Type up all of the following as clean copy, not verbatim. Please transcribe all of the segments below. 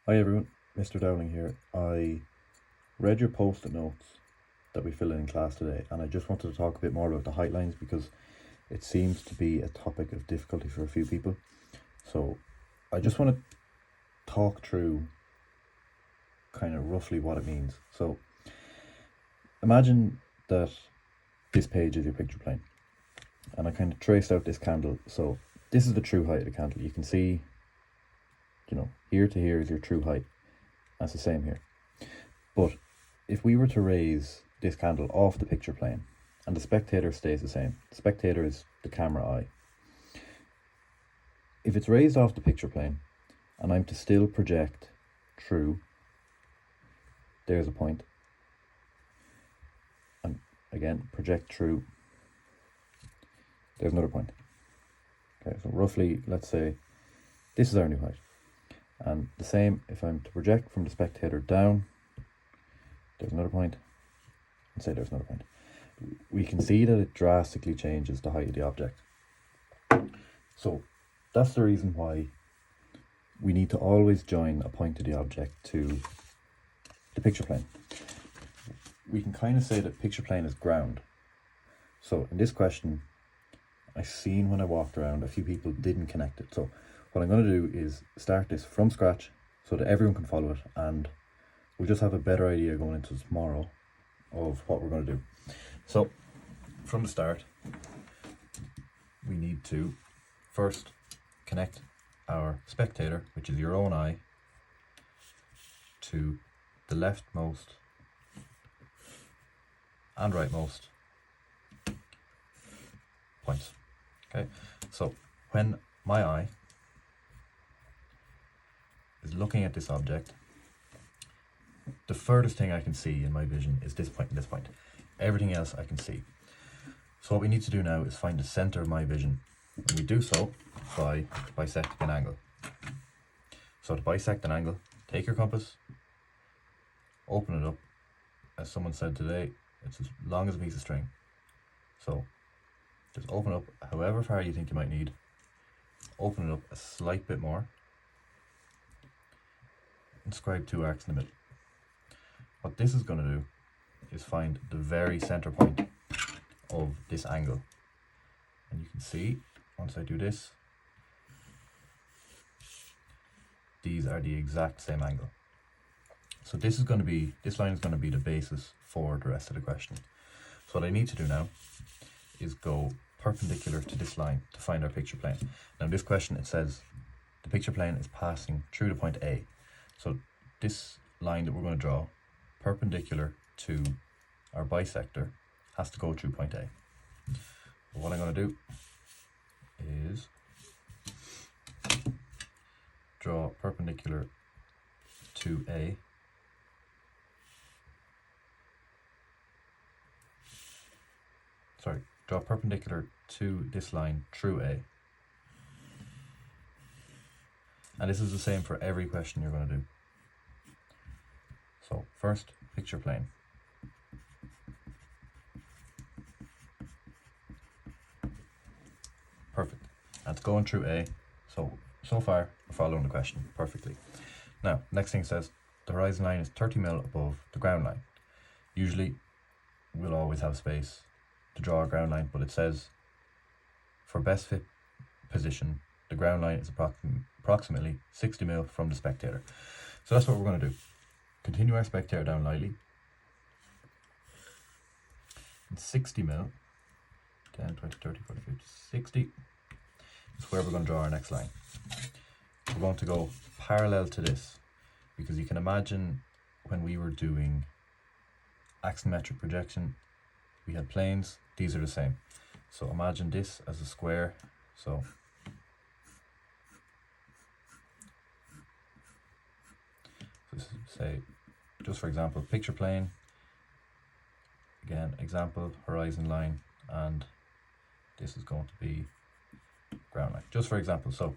Hi everyone, Mr. Dowling here. I read your post-it notes that we filled in class today, and I just wanted to talk a bit more about the height lines because it seems to be a topic of difficulty for a few people. So I just want to talk through kind of roughly what it means. So imagine that this page is your picture plane, and I kind of traced out this candle. So this is the true height of the candle. You can see, here to here is your true height. That's the same here. But if we were to raise this candle off the picture plane and the spectator stays the same, the spectator is the camera eye. If it's raised off the picture plane and I'm to still project through, there's a point, and again project through, there's another point. Okay, so roughly, let's say this is our new height. And the same if I'm to project from the spectator down, there's another point, and say there's another point. We can see that it drastically changes the height of the object. So that's the reason why we need to always join a point of the object to the picture plane. We can kind of say that picture plane is ground. So in this question, I've seen when I walked around, a few people didn't connect it. So what I'm going to do is start this from scratch so that everyone can follow it, and we'll just have a better idea going into tomorrow of what we're going to do. So from the start, we need to first connect our spectator, which is your own eye, to the leftmost and rightmost points. Okay, so when my eye is looking at this object, the furthest thing I can see in my vision is this point and this point. Everything else I can see. So what we need to do now is find the center of my vision, and we do so by bisecting an angle. So to bisect an angle, take your compass, open it up. As someone said today, it's as long as a piece of string. So just open up however far you think you might need. Open it up a slight bit more. Inscribe two arcs in the middle. What this is going to do is find the very center point of this angle. And you can see, once I do this, these are the exact same angle. So this line is going to be the basis for the rest of the question. So what I need to do now is go perpendicular to this line to find our picture plane. Now in this question it says the picture plane is passing through the point A. So this line that we're going to draw perpendicular to our bisector has to go through point A. But what I'm going to do is draw perpendicular to A. Draw perpendicular to this line through A. And this is the same for every question you're going to do. So first, picture plane. Perfect. That's going through A. So far, we're following the question perfectly. Now, next thing says the horizon line is 30 mil above the ground line. Usually, we'll always have space to draw a ground line, but it says for best fit position, the ground line is approximately 60 mil from the spectator. So that's what we're going to do. Continue our spectator down lightly. And 60 mil, 10, 20, 30, 40, 50, 60 is where we're going to draw our next line. We're going to go parallel to this, because you can imagine when we were doing axonometric projection, we had planes, these are the same. So imagine this as a square. So say, just for example, picture plane, again, example, horizon line, and this is going to be ground line, just for example. So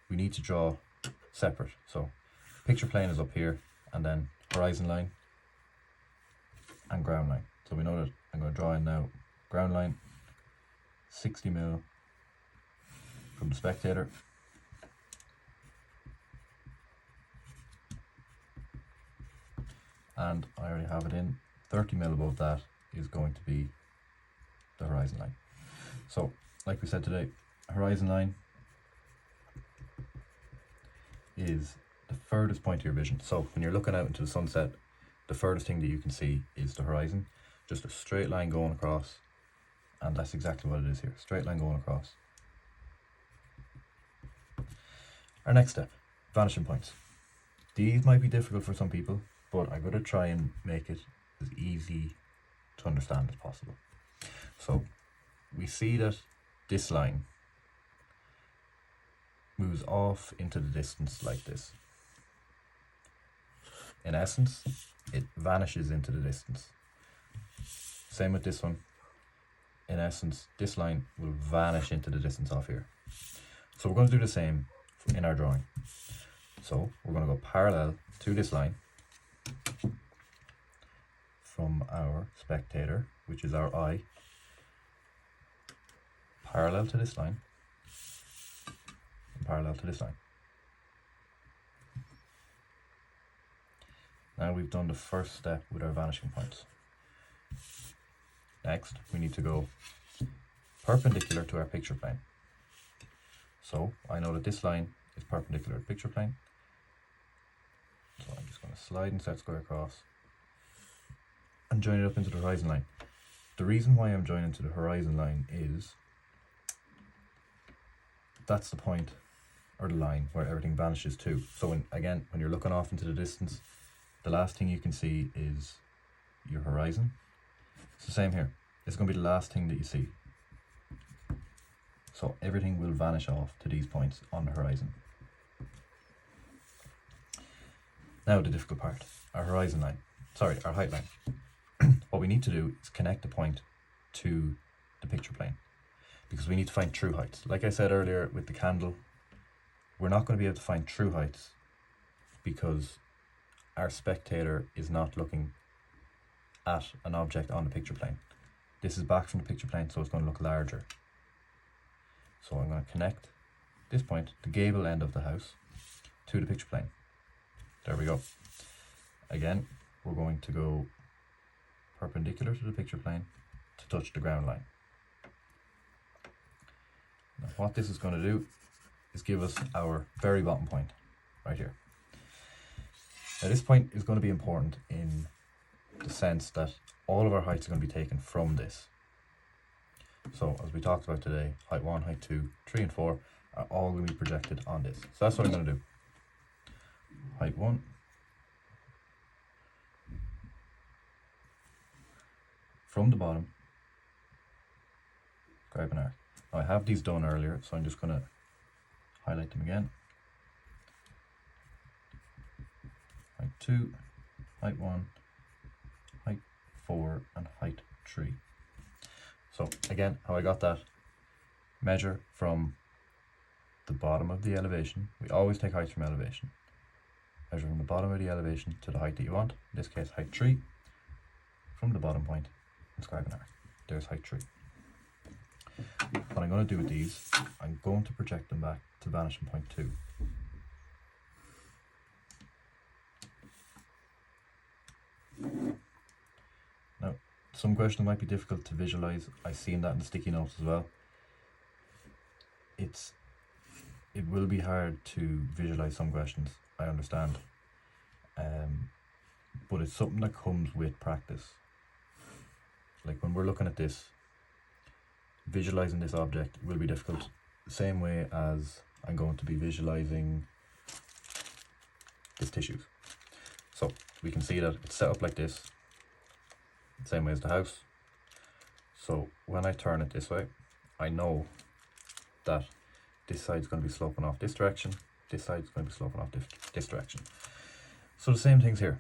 we need to draw separate. So picture plane is up here, and then horizon line and ground line. So we know that I'm going to draw in now ground line, 60 mil from the spectator, and I already have it in. 30 mil above that is going to be the horizon line. So, like we said today, horizon line is the furthest point of your vision. So when you're looking out into the sunset, the furthest thing that you can see is the horizon. Just a straight line going across, and that's exactly what it is here. Straight line going across. Our next step, vanishing points. These might be difficult for some people, but I'm going to try and make it as easy to understand as possible. So we see that this line moves off into the distance like this. In essence, it vanishes into the distance. Same with this one. In essence, this line will vanish into the distance off here. So we're going to do the same in our drawing. So we're going to go parallel to this line from our spectator, which is our eye, parallel to this line, and parallel to this line. Now we've done the first step with our vanishing points. Next, we need to go perpendicular to our picture plane. So I know that this line is perpendicular to picture plane. So I'm just going to slide and set square across and join it up into the horizon line. The reason why I'm joining to the horizon line is that's the point or the line where everything vanishes to. So when you're looking off into the distance, the last thing you can see is your horizon. It's the same here. It's going to be the last thing that you see. So everything will vanish off to these points on the horizon. Now the difficult part, our horizon line, our height line. What we need to do is connect the point to the picture plane, because we need to find true heights. Like I said earlier with the candle, we're not going to be able to find true heights because our spectator is not looking at an object on the picture plane. This is back from the picture plane, so it's going to look larger. So I'm going to connect this point, the gable end of the house, to the picture plane. There we go. Again, we're going to go perpendicular to the picture plane to touch the ground line. Now what this is going to do is give us our very bottom point right here. Now this point is going to be important in the sense that all of our heights are going to be taken from this. So as we talked about today, height 1, height 2, 3 and 4 are all going to be projected on this. So that's what I'm going to do. Height 1, from the bottom, grab an arc. Now I have these done earlier, so I'm just going to highlight them again. Height 2, height 1, height 4 and height 3. So again, how I got that, measure from the bottom of the elevation. We always take heights from elevation. Measure from the bottom of the elevation to the height that you want, in this case height 3, from the bottom point, and scribe an arc. There's height 3. What I'm going to do with these, I'm going to project them back to vanishing point 2. Now, some questions might be difficult to visualize. I've seen that in the sticky notes as well. It will be hard to visualize some questions, I understand, but it's something that comes with practice. Like when we're looking at this, visualizing this object will be difficult, the same way as I'm going to be visualizing this tissues. So we can see that it's set up like this, same way as the house. So when I turn it this way, I know that this side's going to be sloping off this direction, this side's going to be sloping off this direction. So the same things here.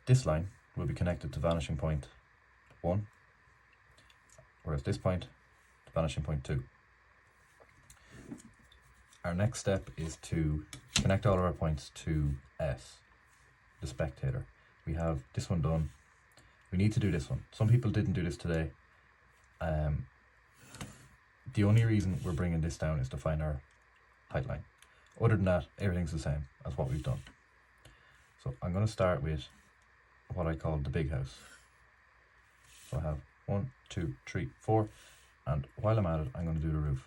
This line will be connected to vanishing point 1, whereas this point to vanishing point 2. Our next step is to connect all of our points to S, the spectator. We have this one done. We need to do this one. Some people didn't do this today. The only reason we're bringing this down is to find our height line. Other than that, everything's the same as what we've done. So I'm going to start with what I call the big house. So I have 1, 2, 3, 4, and while I'm at it, I'm going to do the roof.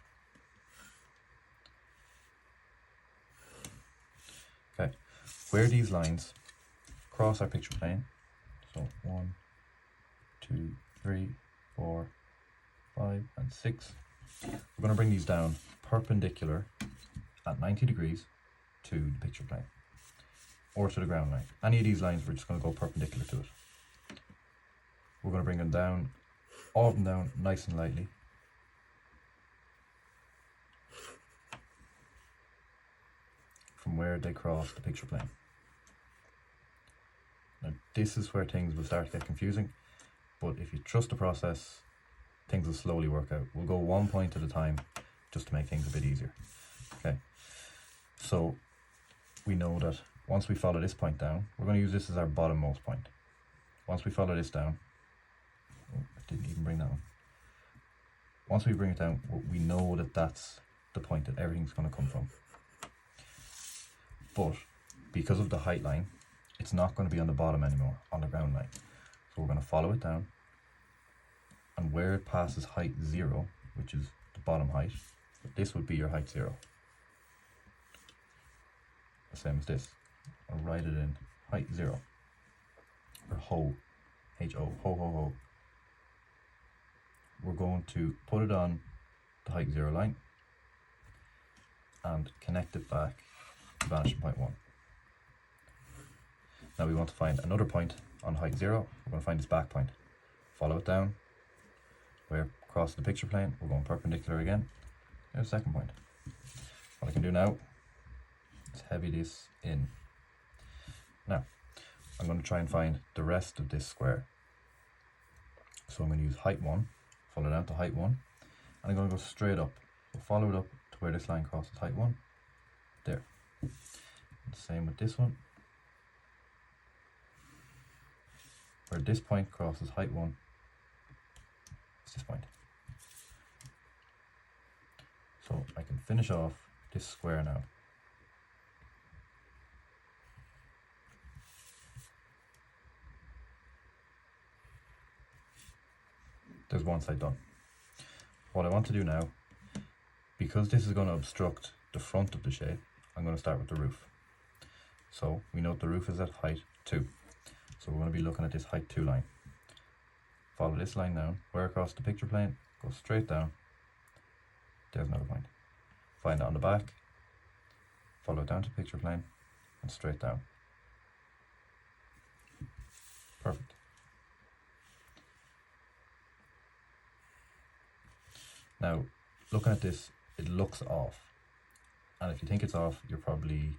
Okay, where these lines cross our picture plane, so 1, 2, 3, 4, 5, and 6, we're going to bring these down perpendicular at 90 degrees to the picture plane, or to the ground line. Any of these lines, we're just going to go perpendicular to it. We're going to bring them down, all of them down nice and lightly. From where they cross the picture plane. Now this is where things will start to get confusing, but if you trust the process, things will slowly work out. We'll go one point at a time just to make things a bit easier. Okay, so we know that once we follow this point down, we're going to use this as our bottommost point. Once we follow this down, oh, I didn't even bring that one. Once we bring it down, we know that that's the point that everything's going to come from. But because of the height line, it's not going to be on the bottom anymore, on the ground line. So we're going to follow it down, and where it passes height 0, which is the bottom height, this would be your height 0. The same as this. I'll write it in height 0, or ho, H-O, ho, ho, ho. We're going to put it on the height 0 line and connect it back to vanishing point 1. Now we want to find another point on height 0. We're going to find this back point. Follow it down. Where across the picture plane, we're going perpendicular again. There's a second point. What I can do now is heavy this in. Now, I'm going to try and find the rest of this square. So I'm going to use height 1, follow down to height 1, and I'm going to go straight up. So follow it up to where this line crosses height 1. There. And same with this one. Where this point crosses height 1, it's this point. So I can finish off this square now. There's one side done. What I want to do now, because this is going to obstruct the front of the shape, I'm going to start with the roof. So we know the roof is at height 2. So we're going to be looking at this height 2 line. Follow this line down, where across the picture plane, go straight down. There's another point. Find it on the back, follow it down to picture plane, and straight down. Perfect. Now, looking at this, it looks off. And if you think it's off, you're probably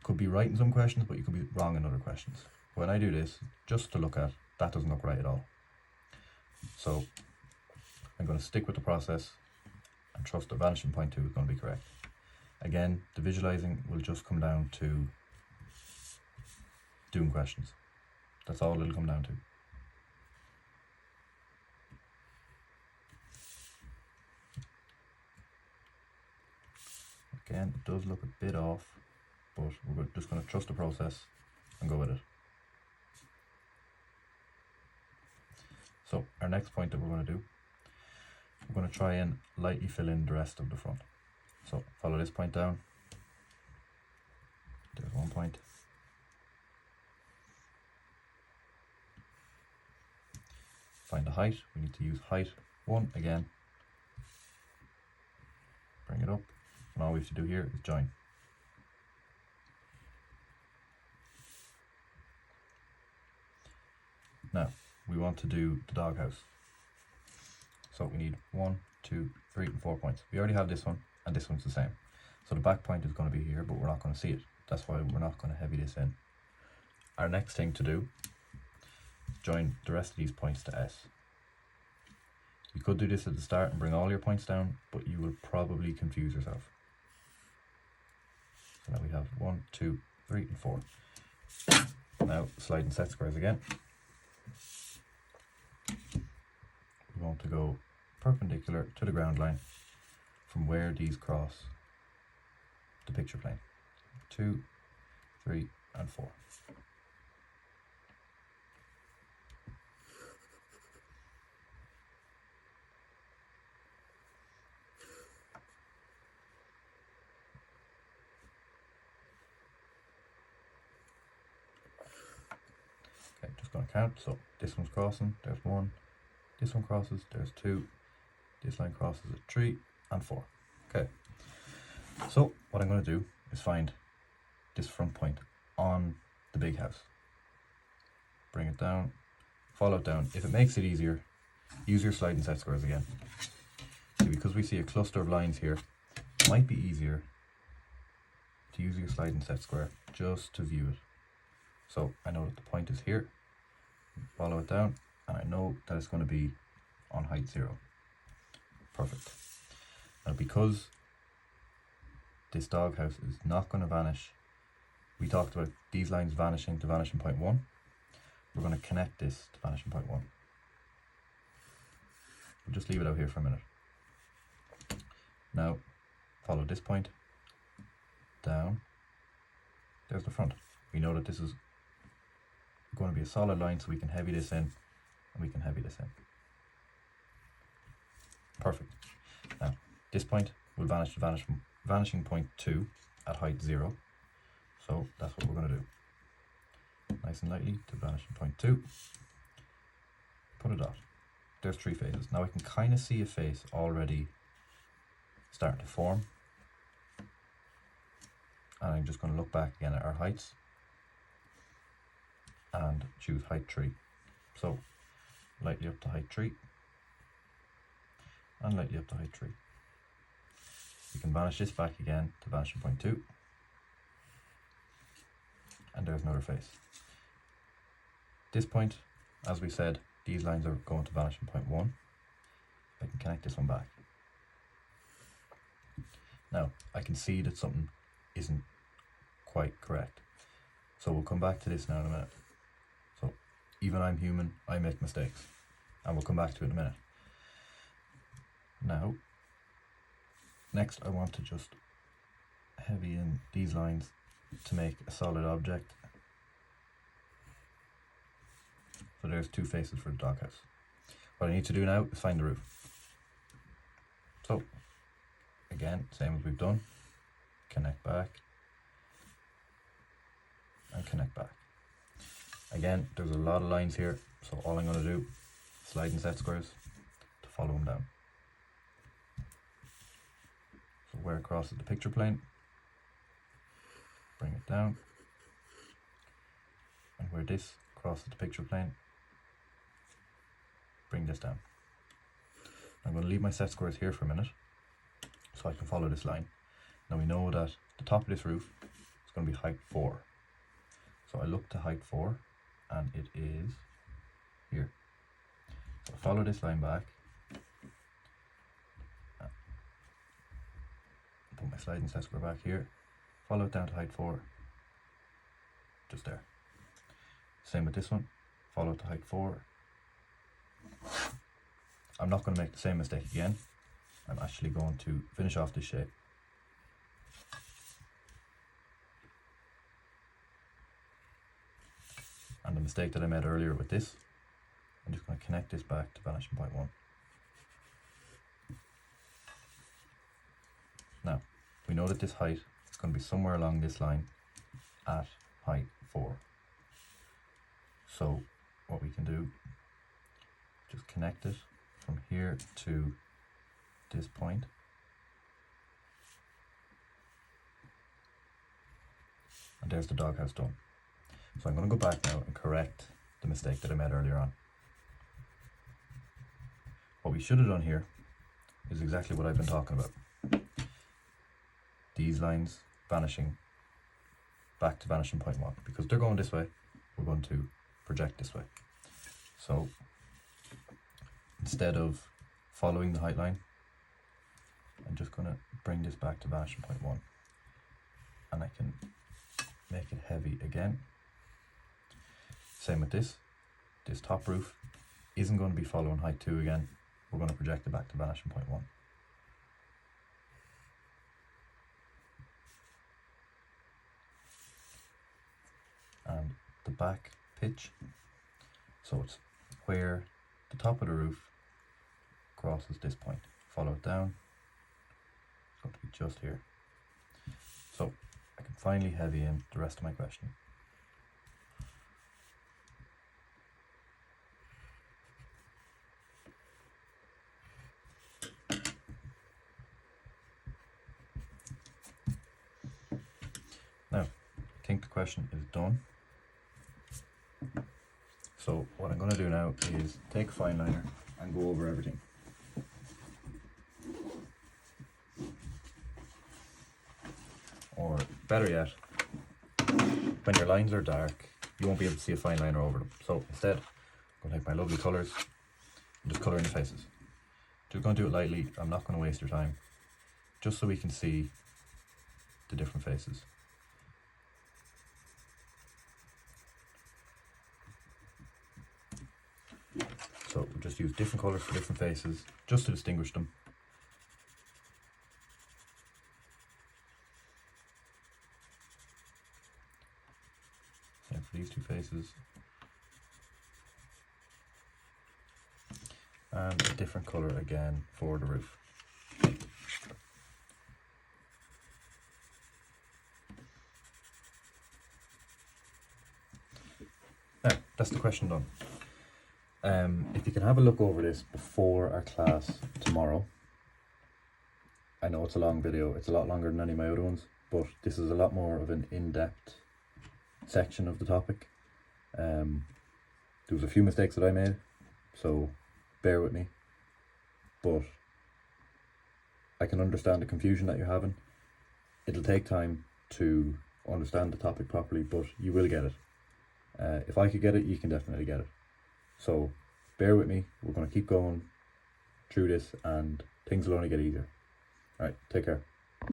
could be right in some questions, but you could be wrong in other questions. When I do this, just to look at, that doesn't look right at all. So I'm going to stick with the process and trust that vanishing point 2 is going to be correct. Again, the visualizing will just come down to doing questions. That's all it'll come down to. Again, it does look a bit off, but we're just going to trust the process and go with it. So our next point that we're going to do, we're going to try and lightly fill in the rest of the front. So follow this point down. There's one point. Find the height. We need to use height 1 again. Bring it up. And all we have to do here is join. Now, we want to do the doghouse. So we need 1, 2, 3, and 4 points. We already have this one, and this one's the same. So the back point is going to be here, but we're not going to see it. That's why we're not going to heavy this in. Our next thing to do is join the rest of these points to S. You could do this at the start and bring all your points down, but you will probably confuse yourself. So now we have 1, 2, 3, and 4. Now slide and set squares again. We're going to go perpendicular to the ground line from where these cross the picture plane. 2, 3, and 4. Okay, just going to count. So this one's crossing, there's 1. This one crosses, there's 2. This line crosses at 3 and 4. Okay. So what I'm going to do is find this front point on the big house. Bring it down, follow it down. If it makes it easier, use your sliding set squares again. See, because we see a cluster of lines here, it might be easier to use your sliding set square just to view it. So I know that the point is here, follow it down, and I know that it's going to be on height 0. Perfect. Now because this doghouse is not going to vanish, we talked about these lines vanishing to vanishing point 1. We're going to connect this to vanishing point 1. We'll just leave it out here for a minute. Now follow this point down. There's the front. We know that this is going to be a solid line, so we can heavy this in, and we can heavy this in. Perfect. Now this point will vanish to vanishing point 2 at height 0. So that's what we're going to do. Nice and lightly to vanishing point 2. Put a dot. There's 3 faces. Now I can kind of see a face already starting to form. And I'm just going to look back again at our heights and choose height 3. So lightly up to height 3 and lightly up to height 3. You can vanish this back again to vanishing point 2, and there's another face. This point, as we said, these lines are going to vanishing point 1. I can connect this one back. Now I can see that something isn't quite correct, so we'll come back to this now in a minute. So even I'm human, I make mistakes, and we'll come back to it in a minute. Now next I want to just heavy in these lines to make a solid object. So there's 2 faces for the doghouse. What I need to do now is find the roof. So again, same as we've done, connect back and connect back. Again, there's a lot of lines here, so all I'm going to do, sliding set squares to follow them down. So where it crosses the picture plane, bring it down, and where this crosses the picture plane, bring this down. I'm going to leave my set squares here for a minute so I can follow this line. Now we know that the top of this roof is going to be height 4. So I look to height 4 and it is here. So I follow this line back, put my sliding set square back here, follow it down to height 4, just there. Same with this one, follow to height 4. I'm not going to make the same mistake again. I'm actually going to finish off this shape. And the mistake that I made earlier with this, I'm just going to connect this back to vanishing point 1. Now, we know that this height is going to be somewhere along this line at height 4. So what we can do, just connect it from here to this point. And there's the doghouse done. So I'm going to go back now and correct the mistake that I made earlier on. What we should have done here is exactly what I've been talking about. These lines vanishing back to vanishing point 1. Because they're going this way, we're going to project this way. So instead of following the height line, I'm just going to bring this back to vanishing point 1. And I can make it heavy again. Same with this. This top roof isn't going to be following height 2 again. We're going to project it back to vanishing point 1. the back pitch. So it's where the top of the roof crosses this point. Follow it down. It's going to be just here. So I can finally heavy in the rest of my question. Now, I think the question is done. So what I'm going to do now is take a fine liner and go over everything. Or better yet, when your lines are dark, you won't be able to see a fine liner over them. So instead, I'm going to take my lovely colours and just colour in the faces. Just going to do it lightly. I'm not going to waste your time, just so we can see the different faces. So we'll just use different colours for different faces, just to distinguish them. Same for these two faces. And a different colour again for the roof. Now, that's the question done. If you can have a look over this before our class tomorrow. I know it's a long video, it's a lot longer than any of my other ones, but this is a lot more of an in-depth section of the topic. There was a few mistakes that I made, so bear with me, but I can understand the confusion that you're having. It'll take time to understand the topic properly, but you will get it. If I could get it, you can definitely get it. So bear with me, we're going to keep going through this and things will only get easier. Alright, take care.